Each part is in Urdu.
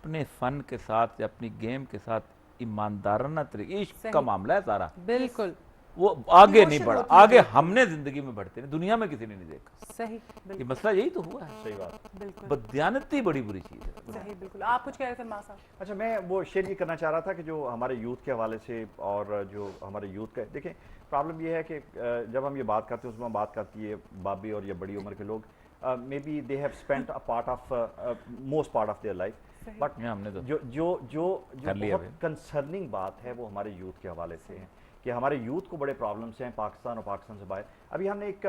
اپنے فن کے ساتھ یا اپنی گیم کے ساتھ ایماندارانہ طریقے، عشق کا معاملہ ہے سارا، بالکل وہ آگے نہیں بڑھا، آگے ہم نے زندگی میں بڑھتے نہیں، دنیا میں کسی نے نہیں دیکھا. صحیح، یہ مسئلہ یہی تو ہوا ہے. صحیح بات. بالکل بددیانتی بڑی بری چیز ہے. صحیح، بالکل. آپ کچھ کہہ رہے تھے ماں صاحب؟ اچھا، میں وہ شیئر یہ کرنا چاہ رہا تھا کہ جو ہمارے یوتھ کے حوالے سے اور جو ہمارے یوتھ کا دیکھیں پرابلم یہ ہے کہ جب ہم یہ بات کرتے ہیں اس میں بات کرتی ہے بابی اور یا بڑی عمر کے لوگ، maybe they have spent a part of most part of their life, but جو بہت کنسرننگ بات ہے وہ ہمارے یوتھ کے حوالے سے ہے کہ ہمارے یوتھ کو بڑے پرابلمس ہیں پاکستان اور پاکستان سے باہر. ابھی ہم نے ایک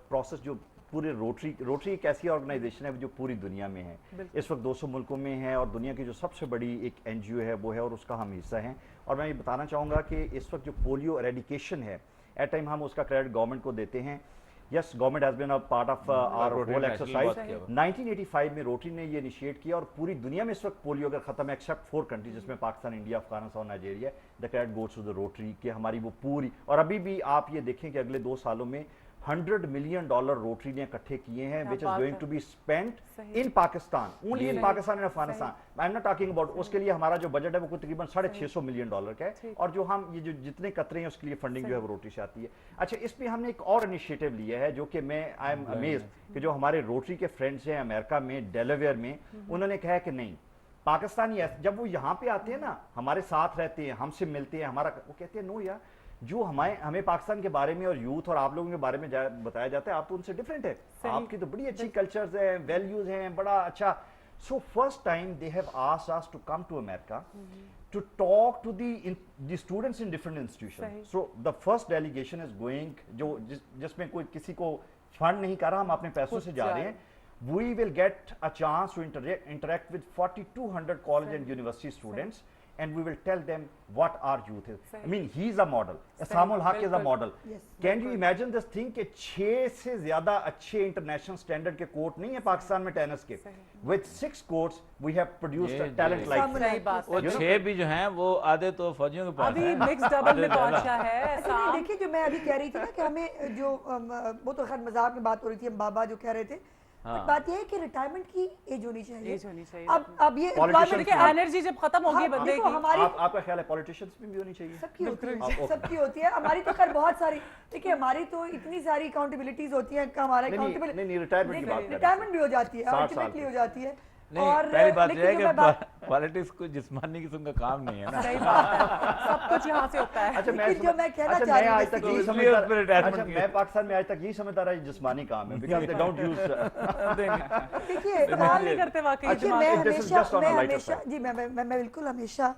پروسیس جو پورے روٹری ایک ایسی آرگنائزیشن ہے جو پوری دنیا میں ہے، اس وقت 200 ملکوں میں ہے، اور دنیا کی جو سب سے بڑی ایک این جی او ہے وہ ہے، اور اس کا ہم حصہ ہیں. اور میں یہ بتانا چاہوں گا کہ اس وقت جو پولیو ایریڈیکیشن ہے، ایٹ ٹائم ہم اس کا کریڈٹ گورنمنٹ کو دیتے ہیں. Yes, government has been a part of our whole exercise. 1985 میں روٹری نے یہ انیشیٹ کیا، اور پوری دنیا میں اس وقت پولیو اگر ختم ہے ایکسیپٹ 4 کنٹریز جس میں پاکستان، انڈیا، افغانستان اور Nigeria, the credit goes to the Rotary کہ ہماری وہ پوری. اور ابھی بھی آپ یہ دیکھیں کہ اگلے 2 سالوں میں $100 ملین روٹری نے اکٹھے کیے ہیں which is going to be spent in Pakistan, only in Pakistan and Afghanistan. I'm not talking about اس کے لیے ہمارا جو بجٹ ہے وہ تقریباً $650 ملین کا ہے، اور جو ہم یہ جو جتنے قطرے ہیں اس کے لیے فنڈنگ جو ہے وہ روٹری سے آتی ہے. اچھا، اس پہ ہم نے ایک اور انیشیٹو لیا ہے جو کہ میں آئی ایم امیزڈ کہ جو ہمارے روٹری کے فرینڈس ہیں امریکہ میں، ڈیلاویئر میں، انہوں نے کہا ہے کہ نہیں، پاکستانی جب وہ یہاں پہ آتے ہیں نا، ہمارے ساتھ رہتے ہیں، ہم سے ملتے ہیں، ہمارا وہ کہتے ہیں نو یار، جو ہمیں پاکستان کے بارے میں اور یوتھ اور آپ لوگوں کے بارے میں بتایا جاتا ہے، آپ تو ان سے ڈیفرنٹ ہے، آپ کی تو بڑی اچھی کلچرز ہیں، ویلیوز ہیں، بڑا اچھا. So first time they have asked us to come to America to talk to the students in different institutions. So the first delegation is going جس میں کوئی کسی کو فنڈ نہیں کر رہا، ہم اپنے پیسوں سے جا رہے ہیں. We will get a chance to interact with 4,200 college and university students, and we will tell them what our youth is. I mean, he is a model. Isam ul Haq is a model. Can you imagine this thing کہ 6 سے زیادہ اچھے انٹرنیشنل سٹینڈرڈ کے کورٹ نہیں ہیں پاکستان میں ٹینس کے. With 6 courts we have produced a talent like. وہ 6 بھی جو ہیں وہ آدھے تو فوجیوں کے پاس ہیں. ابھی مکس ڈبل میں کون سا ہے؟ دیکھیے جو میں ابھی کہہ رہی تھی نا کہ ہمیں جو وہ تو خیر مذاق میں بات ہو رہی تھی، ہم بابا جو کہہ رہے تھے، بات یہ ہے کہ ریٹائرمنٹ کی ایج ہونی چاہیے. اب یہ امپلائمنٹ کی انرجی جب ختم ہوگی بندے کی، آپ کا خیال ہے پولیٹیشینس میں بھی ہونی چاہیے؟ سب کی ہوتی ہے، سب کی ہوتی ہے. ہماری تو خیر بہت ساری، دیکھیے ہماری تو اتنی ساری اکاؤنٹیبلٹیز ہوتی ہیں کہ ہمارا ریٹائرمنٹ بھی ہو جاتی ہے، الٹیمیٹلی ہو جاتی ہے. اور پہلی بات یہ ہے کہ پالیٹکس کوئی جسمانی قسم کا کام نہیں ہے نا. صحیح بات ہے، سب کچھ یہاں سے ہوتا ہے. جو میں کہنا چاہ رہی ہوں، میں پاکستان میں آج تک یہی سمجھتا رہا جسمانی کام ہے because they don't use. دیکھیے استعمال نہیں کرتے واقعی. میں بالکل ہمیشہ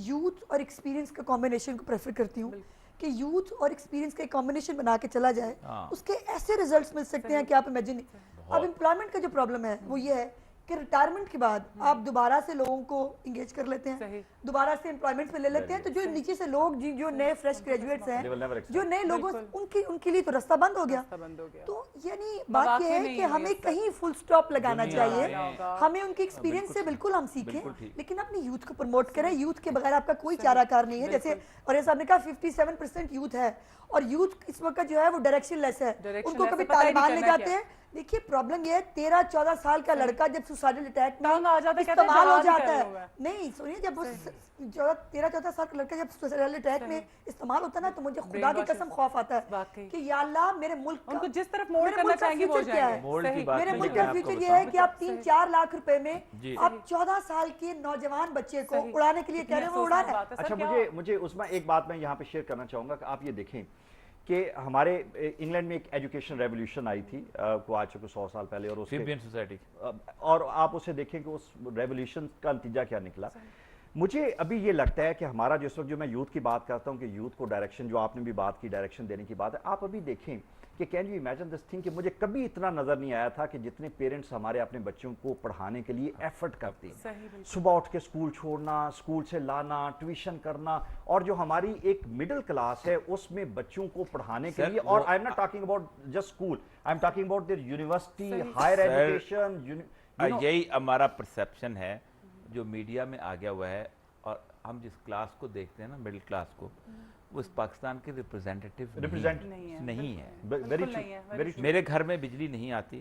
یوتھ اور ایکسپیرینس کا کمبینیشن کو پریفر کرتی ہوں کہ یوتھ اور ایکسپیرینس کا ایک کمبینیشن بنا کے چلا جائے، اس کے ایسے ریزلٹس مل سکتے ہیں کہ آپ امیجن نہیں. اب امپلائمنٹ کا جو پرابلم ہے وہ یہ ہے کہ ریٹائرمنٹ کے بعد آپ دوبارہ سے لوگوں کو انگیج کر لیتے ہیں، دوبارہ سے امپلائمنٹ میں لے لیتے ہیں، تو جو نیچے سے لوگ جو نئے فریش گریجویٹس ہیں، جو نئے لوگوں ان کے لیے تو راستہ بند ہو گیا. تو یعنی بات یہ ہے کہ ہمیں کہیں فل سٹاپ لگانا چاہیے. ہمیں ان کے ایکسپیرینس سے بالکل ہم سیکھیں، لیکن اپنی یوتھ کو پروموٹ کریں. یوتھ کے بغیر آپ کا کوئی چارہ کار نہیں ہے. جیسے اور صاحب نے کہا 57% یوتھ ہے، اور یوتھ اس وقت جو ہے وہ ڈائریکشن لیس ہے. ان کو کبھی طالبان لے جاتے ہیں. دیکھیے پرابلم یہ ہے 13-14 سال کا لڑکا جب سوسائڈل اٹیک میں استعمال ہو جاتا ہے، نہیں سنیے، جب 13-14 سال کا لڑکا جب سوسائڈل اٹیک میں استعمال ہوتا ہے نا، تو مجھے خدا کی قسم خوف آتا ہے کہ یا اللہ میرے ملک ان کو جس طرف موڑ کرنا چاہیں گے وہ کیا ہے. میرے ملک کا فیوچر یہ ہے کہ آپ 3-4 لاکھ روپے میں آپ 14 سال کے نوجوان بچے کو اڑانے کے لیے کہہ رہے ہیں، وہ اڑا رہے ہیں. اچھا، مجھے اس میں ایک بات میں یہاں پہ شیئر کرنا چاہوں گا کہ آپ یہ دیکھیں کہ ہمارے انگلینڈ میں ایک ایجوکیشن ریولیوشن آئی تھی کو آج سے 100 سال پہلے، اور سوسائٹی، اور آپ اسے دیکھیں کہ اس ریولیوشن کا نتیجہ کیا نکلا. مجھے ابھی یہ لگتا ہے کہ ہمارا جس وقت جو میں یوتھ کی بات کرتا ہوں کہ یوتھ کو ڈائریکشن، جو آپ نے بھی بات کی ڈائریکشن دینے کی بات ہے، آپ ابھی دیکھیں کہ can you imagine this thing کہ مجھے کبھی اتنا نظر نہیں آیا تھا کہ جتنے پیرنٹس ہمارے اپنے بچوں کو پڑھانے کے لیے ایفرٹ کرتے ہیں، صبح اٹھ کے اسکول چھوڑنا، اسکول سے لانا، ٹیوشن کرنا، اور جو ہماری ایک مڈل کلاس ہے اس میں بچوں کو پڑھانے کے لیے. اور I am not talking about just school, I am talking about their university, higher education. یہی ہمارا پرسیپشن ہے جو میڈیا میں آ گیا ہوا ہے، اور ہم جس کلاس کو دیکھتے ہیں نا، مڈل کلاس کو، وہ اس پاکستان کے ریپرزینٹیو نہیں ہے. میرے گھر میں بجلی نہیں آتی،